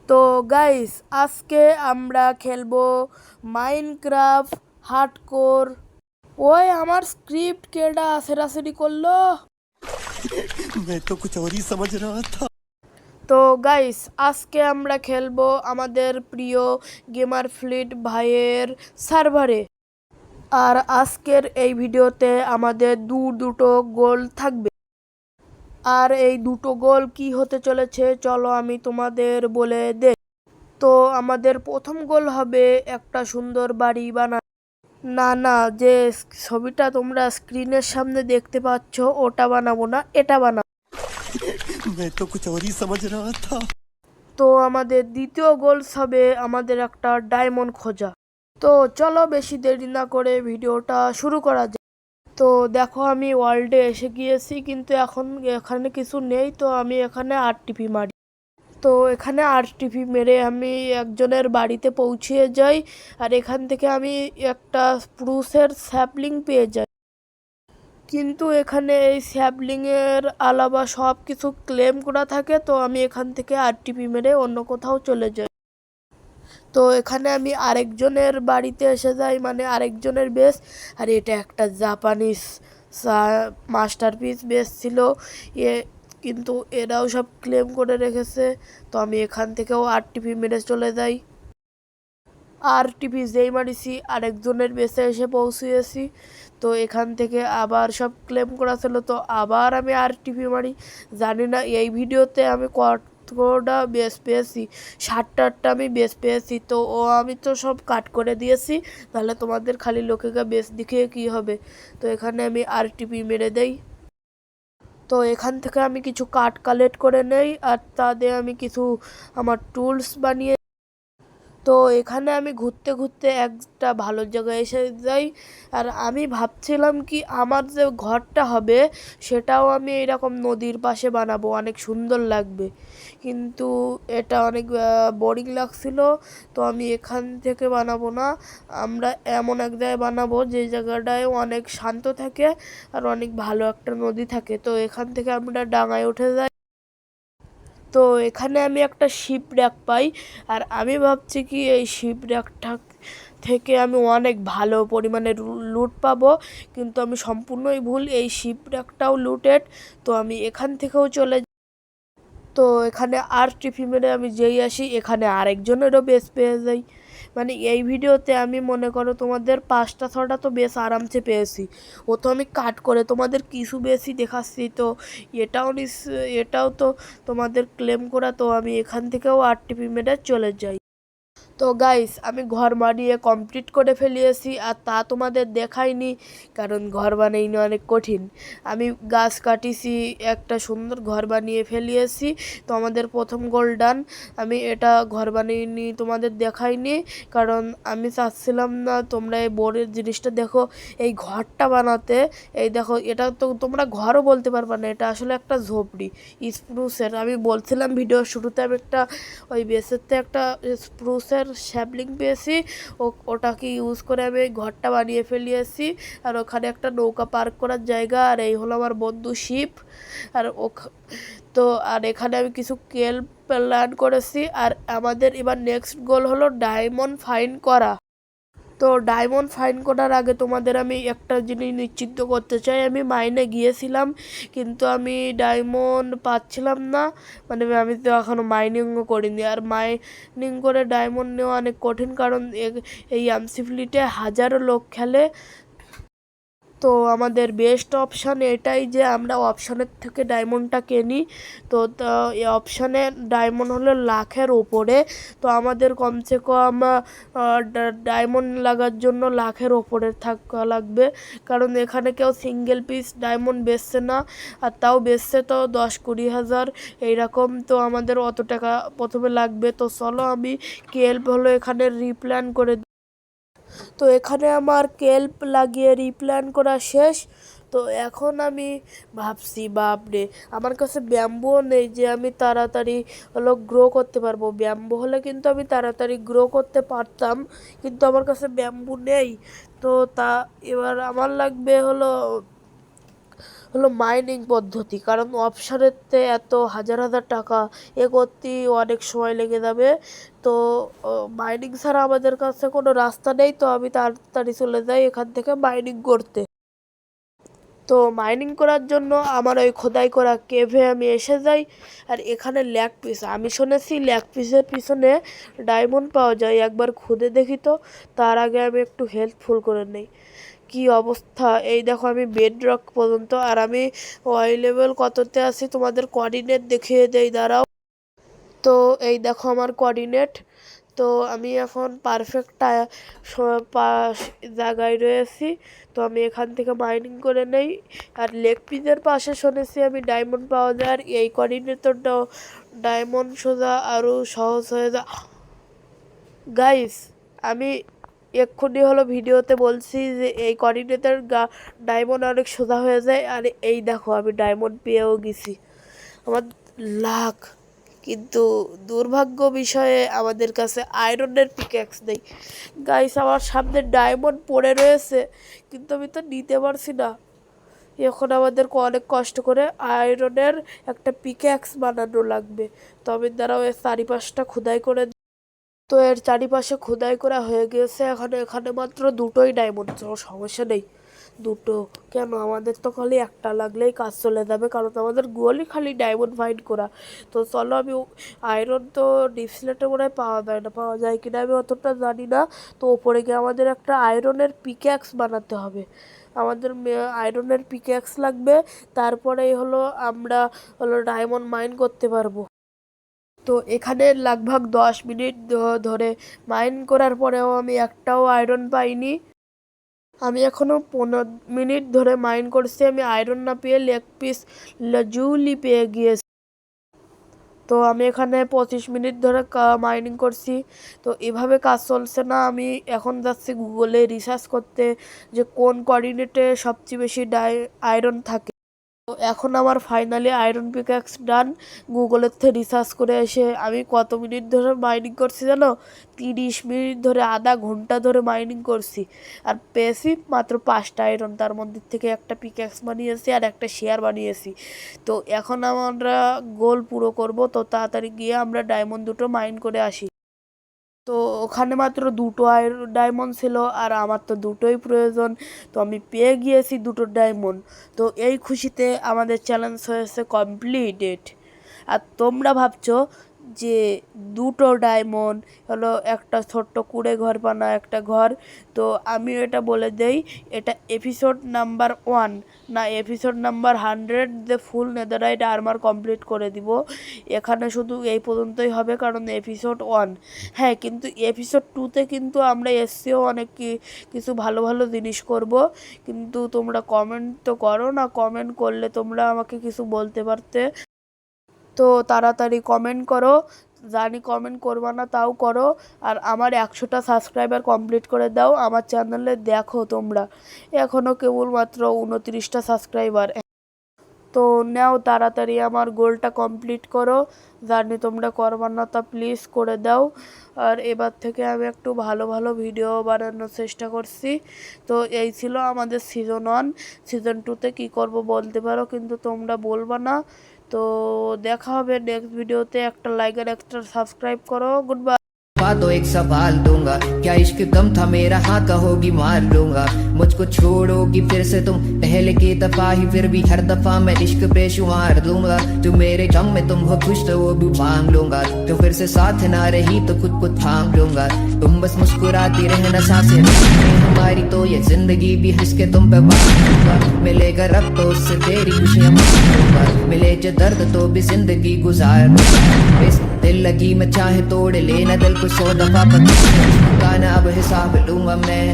তো গাইস আজকে আমরা খেলবো মাইনক্রাফট হার্ডকোর। ওই আমার স্ক্রিপ্ট কেডা সেরাসেরি করলো। मैं तो कुछ और ही समझ रहा था। তো গাইস আজকে আমরা খেলবো আমাদের প্রিয় গেমার ফ্লিট ভাইয়ের সার্ভারে। আর আজকের এই ভিডিওতে আমাদের দুটো গোল থাকবে। আর এই দুটো গোল কি হতে চলেছে চলো আমি তোমাদের বলে দে। তো আমাদের প্রথম গোল হবে একটা সুন্দর বাড়ি বানানো। না, যে ছবিটা তোমরা স্ক্রিনের সামনে দেখতে পাচ্ছ ওটা বানাবো না, এটা বানাবো। मैं तो कुछ और ही समझ रहा था। তো আমাদের দ্বিতীয় গোলস হবে আমাদের একটা ডায়মন্ড খোঁজা। তো চলো বেশি দেরি না করে ভিডিওটা শুরু করা যায়। তো দেখো আমি ওয়ার্ল্ডে এসে গিয়েছি, কিন্তু এখন এখানে কিছু নেই। তো আমি এখানে আরটিপি মারি। তো এখানে আরটিপি মেরে আমি একজনের বাড়িতে পৌঁছিয়ে যাই। আর এখান থেকে আমি একটা স্প্রুসের স্যাপলিং পেয়ে যাই। কিন্তু এখানে এই স্যাপলিংয়ের আলাবা সব কিছু ক্লেম করা থাকে। তো আমি এখান থেকে আরটিপি মেরে অন্য কোথাও চলে যাই। তো এখানে আমি আরেকজনের বাড়িতে এসে যাই, মানে আরেকজনের বেস। আর এটা একটা জাপানিজ মাস্টারপিস বেস ছিল এ, কিন্তু এরাও সব ক্লেম করে রেখেছে। তো আমি এখান থেকেও আরটিপি মেরে চলে যাই। আরটিপি যেই মারিছি আরেকজনের বেসে এসে পৌঁছিয়েছি। তো এখান থেকে আবার সব ক্লেম করা ছিল, তো আবার আমি আরটিপি মারি। জানি না এই ভিডিওতে আমি কতটা বেস পেয়েছি, 60টা আমি বেস পেয়েছি। তো আমি তো সব কাট করে দিয়েছি, তাহলে তোমাদের খালি লোকেরা বেস দেখিয়ে কী হবে। তো এখানে আমি আরটিপি মেরে দেই। তো এখান থেকে আমি কিছু কাঠ কালেক্ট করে নেই, আর তা দিয়ে আমি কিছু আমার টুলস বানিয়ে। তো এখানে আমি ঘুরতে ঘুরতে একটা ভালো জায়গায় এসে যাই। আর আমি ভাবছিলাম কি আমার যে ঘরটা হবে সেটাও আমি এরকম নদীর পাশে বানাবো, অনেক সুন্দর লাগবে। কিন্তু এটা অনেক বোরিং লাগছিল। তো আমি এখান থেকে বানাবো না, আমরা এমন এক জায়গায় বানাবো যে জায়গাটায় অনেক শান্ত থাকে আর অনেক ভালো একটা নদী থাকে। তো এখান থেকে আমরা ডাঙায় উঠে যাই। তো এখানে আমি একটা শিপ র্যাক পাই। আর আমি ভাবছি কি এই শিপ র্যাকটা থেকে আমি অনেক ভালো পরিমাণে লুট পাবো, কিন্তু আমি সম্পূর্ণই ভুল, এই শিপ র্যাকটাও লুটেড। তো আমি এখান থেকেও চলে। তো এখানে আরটিপি মেরে আমি যেই আসি এখানে আরেকজনেরও বেস পেয়ে যাই। মানে এই ভিডিওতে আমি মনে করো তোমাদের 5টা 6টা তো বেস আরামসে পেয়েছি। ও তো আমি কাট করে তোমাদের কিছু বেশি দেখাচ্ছি। তো এটাও তো তোমাদের ক্লেম করা। তো আমি এখান থেকেও আরটিপি মেরে চলে যাই। তো গাইস আমি ঘর বানিয়ে কমপ্লিট করে ফেলিয়েছি, আর তা তোমাদের দেখাইনি কারণ ঘর বানাইনি অনেক কঠিন। আমি গাছ কাটিছি, একটা সুন্দর ঘর বানিয়ে ফেলিয়েছি। তো আমাদের প্রথম গোল ডান। আমি এটা ঘর বানিয়ে তোমাদের দেখাইনি কারণ আমি চাচ্ছিলাম না তোমরা এই বোর্ডের জিনিসটা দেখো। এই ঘরটা বানাতে, এই দেখো এটা তো তোমরা ঘরও বলতে পারবে না, এটা আসলে একটা ঝোপড়ি স্প্রুসের। আমি বলছিলাম ভিডিওর শুরুতে আমি একটা ওই বেসেতে একটা স্প্রুসের স্যাপলিং পেয়েছি, ওটাকে ইউজ করে আমি ঘরটা বানিয়ে ফেলিয়েছি। আর ওখানে একটা নৌকা পার্ক করার জায়গা, আর এই হলো আমার বন্ধু শিপ। আর তো আর এখানে আমি কিছু কেল প্ল্যান করেছি। আর আমাদের এবার নেক্সট গোল হলো ডায়মন্ড ফাইন্ড করা। তো ডায়মন্ড ফাইন্ড করার আগে তোমাদের আমি একটা জিনিস নিশ্চিত করতে চাই, আমি মাইনে গিয়েছিলাম কিন্তু আমি ডায়মন্ড পাচ্ছিলাম না। মানে আমি তো এখনও মাইনিংও করিনি, আর মাইনিং করে ডায়মন্ড নেওয়া অনেক কঠিন কারণ এই এমসি ফ্লিটে হাজারো লোক খেলে। তো আমাদের বেস্ট অপশান এটাই যে আমরা অপশানের থেকে ডায়মন্ডটা কিনি। তো এই অপশানে ডায়মন্ড হলো লাখের ওপরে। তো আমাদের কমসে কম ডায়মন্ড লাগার জন্য লাখের ওপরে থাকা লাগবে, কারণ এখানে কেউ সিঙ্গেল পিস ডায়মন্ড বেচছে না। আর তাও বেচছে তো 10-20 হাজার এইরকম। তো আমাদের অত টাকা প্রথমে লাগবে। তো চলো আমি কেল্প হলো এখানে রিপ্ল্যান করে। তো এখানে আমার কেল্প লাগিয়ে রিপ্ল্যান করা শেষ। তো এখন আমি ভাবছি বাপরে আমার কাছে ব্যাম্বুও নেই যে আমি তাড়াতাড়ি হলো গ্রো করতে পারবো। ব্যাম্বু হলে কিন্তু আমি তাড়াতাড়ি গ্রো করতে পারতাম, কিন্তু আমার কাছে ব্যাম্বু নেই। তো তা এবার আমার লাগবে হলো হলো মাইনিং পদ্ধতি, কারণ অপশানেতে এত হাজার হাজার টাকা এ করতেই অনেক সময় লেগে যাবে। তো মাইনিং ছাড়া আমাদের কাছে কোনো রাস্তা নেই, তো আমি তাড়াতাড়ি চলে যাই এখান থেকে মাইনিং করতে। তো মাইনিং করার জন্য আমার ওই খোদাই করা কেভে আমি এসে যাই। আর এখানে ল্যাগ পিস, আমি শুনেছি ল্যাগ পিসের পিছনে ডায়মন্ড পাওয়া যায়, একবার খুদে দেখি তো। তার আগে আমি একটু হেল্পফুল করে নেই। কি অবস্থা, এই দেখো আমি বেড রক পর্যন্ত, আর আমি ওয়াই লেভেল কততে আছি তোমাদের কোঅর্ডিনেট দেখিয়ে দেই, দাঁড়াও। তো এই দেখো আমার কোঅর্ডিনেট। তো আমি এখন পারফেক্ট জায়গায় রয়েছি। তো আমি এখান থেকে মাইনিং করে নেই। আর লেগ পিসের পাশে শুনেছি আমি ডায়মন্ড পাওয়া যায়, আর এই কোঅর্ডিনেটরটাও ডায়মন্ড সোজা আরও সহজ হয়ে যায়। গাইস, আমি এক্ষুনি হলো ভিডিওতে বলছি যে এই কোঅর্ডিনেটর ডায়মন্ড অনেক সোজা হয়ে যায়, আর এই দেখো আমি ডায়মন্ড পেয়েও গেছি। আমার লাক, কিন্তু দুর্ভাগ্য বিষয়ে আমাদের কাছে আয়রনের পিক্যাক্স নেই। গাইস, আমার সামনে ডায়মন্ড পড়ে রয়েছে, কিন্তু আমি তো নিতে পারছি না। এখন আমাদেরকে অনেক কষ্ট করে আয়রনের একটা পিক্যাক্স বানানো লাগবে। তবে দ্বারাও এর চারিপাশটা খোদাই করে, তো এর চারিপাশে খোদাই করা হয়ে গেছে। এখন এখানে মাত্র দুটোই ডায়মন্ড, সমস্যা নেই। দুটো কেন, আমাদের তো খালি একটা লাগলেই কাজ চলে যাবে, কারণ আমাদের গোলই খালি ডায়মন্ড ফাইন্ড করা। তো চলো, আমি আয়রন তো ডিপস্লেটে মনে হয় পাওয়া যায় না, পাওয়া যায় কিনা আমি অতটা জানি না। তো ওপরে গিয়ে আমাদের একটা আয়রনের পিক্যাক্স বানাতে হবে। আমাদের আয়রনের পিক্যাক্স লাগবে, তারপরেই হলো আমরা হলো ডায়মন্ড মাইন করতে পারবো। তো এখানে লাগভাগ 10 মিনিট ধরে মাইন করার পরেও আমি একটাও আয়রন পাইনি। আমি এখনও 15 মিনিট ধরে মাইন করছি, আমি আয়রন না পেয়ে লেগ পিস লাজুলি পেয়ে গিয়েছি। তো আমি এখানে 25 মিনিট ধরে মাইনিং করছি। তো এভাবে কাজ চলছে না, আমি এখন যাচ্ছি গুগলে রিসার্চ করতে যে কোন কোঅর্ডিনেটে সবচেয়ে বেশি আয়রন থাকে। তো এখন আমার ফাইনালি আয়রন পিক্যাক্স ডান। গুগলের থেকে রিসার্চ করে এসে আমি কত মিনিট ধরে মাইনিং করছি জানো? 30 মিনিট ধরে, আধা ঘন্টা ধরে মাইনিং করছি। আর পেয়েছি মাত্র 5টা আয়রন, তার মধ্যে থেকে একটা পিক্যাক্স বানিয়েছি আর একটা শেয়ার বানিয়েছি। তো এখন আমরা গোল পুরো করব, তো তাড়াতাড়ি গিয়ে আমরা ডায়মন্ড দুটো মাইন করে আসি। তো ওখানে মাত্র দুটো ডায়মন্ড ছিল, আর আমার তো দুটোই প্রয়োজন। তো আমি পেয়ে গিয়েছি দুটো ডায়মন্ড। তো এই খুশিতে আমাদের চ্যালেঞ্জ হয়েছে কমপ্লিটেড। আর তোমরা ভাবছো যে দুটো ডায়মন্ড হলো একটা ছোট্ট কুড়ে ঘর বানা একটা ঘর। তো আমি এটা বলে দেই, এটা এপিসোড নাম্বার 1 না, এপিসোড নাম্বার 100 যে ফুল নেদাররাইট আর্মার কমপ্লিট করে দিব। এখানে শুধু এই পর্যন্তই হবে, কারণ এপিসোড 1। হ্যাঁ, কিন্তু এপিসোড 2তে কিন্তু আমরা এসছেও অনেক কিছু ভালো ভালো জিনিস করব। কিন্তু তোমরা কমেন্ট তো করো না, কমেন্ট করলে তোমরা আমাকে কিছু বলতে পারতে। তো তাড়াতাড়ি কমেন্ট করো, জানি কমেন্ট করবা না, তাও করো। আর আমার 100টা সাবস্ক্রাইবার কমপ্লিট করে দাও। আমার চ্যানেলে দেখো তোমরা এখনও কেবলমাত্র 29টা সাবস্ক্রাইবার। তো নাও তাড়াতাড়ি আমার গোলটা কমপ্লিট করো, জানি তোমরা করবা না, তা প্লিজ করে দাও। আর এবার থেকে আমি একটু ভালো ভালো ভিডিও বানানোর চেষ্টা করছি। তো এই ছিল আমাদের সিজন 1। সিজন 2তে কী করবো বলতে পারো, কিন্তু তোমরা বলবা না। তো দেখা হবে নেক্সট ভিডিওতে। একটা লাইক আর একটা সাবস্ক্রাইব করো। Good bye. तो एक सवाल दूंगा, क्या इश्क कम था मेरा, हाँ कहोगी मार लूंगा। मुझको छोड़ोगी फिर से तुम पहले की दफा ही, फिर भी हर दफा मैं इश्क बेशुमार दूंगा। जो मेरे गम में तुम हो खुश तो वो भी मांग लूंगा। जो फिर से साथ ना रही तो खुद को थाम लूंगा। तुम बस मुस्कुराती रहना, सांसें हमारी तो ये जिंदगी भी हंस के तुम पे बांधूंगा। मिलेगा रब तो उससे तेरी खुशियां मांगूंगा। मिले जो दर्द तो भी जिंदगी गुजार इस दिल लगी मैं चाहे तोड़ लेना दिल को 100 दफा, गाना अब हिसाब लूंगा मैं।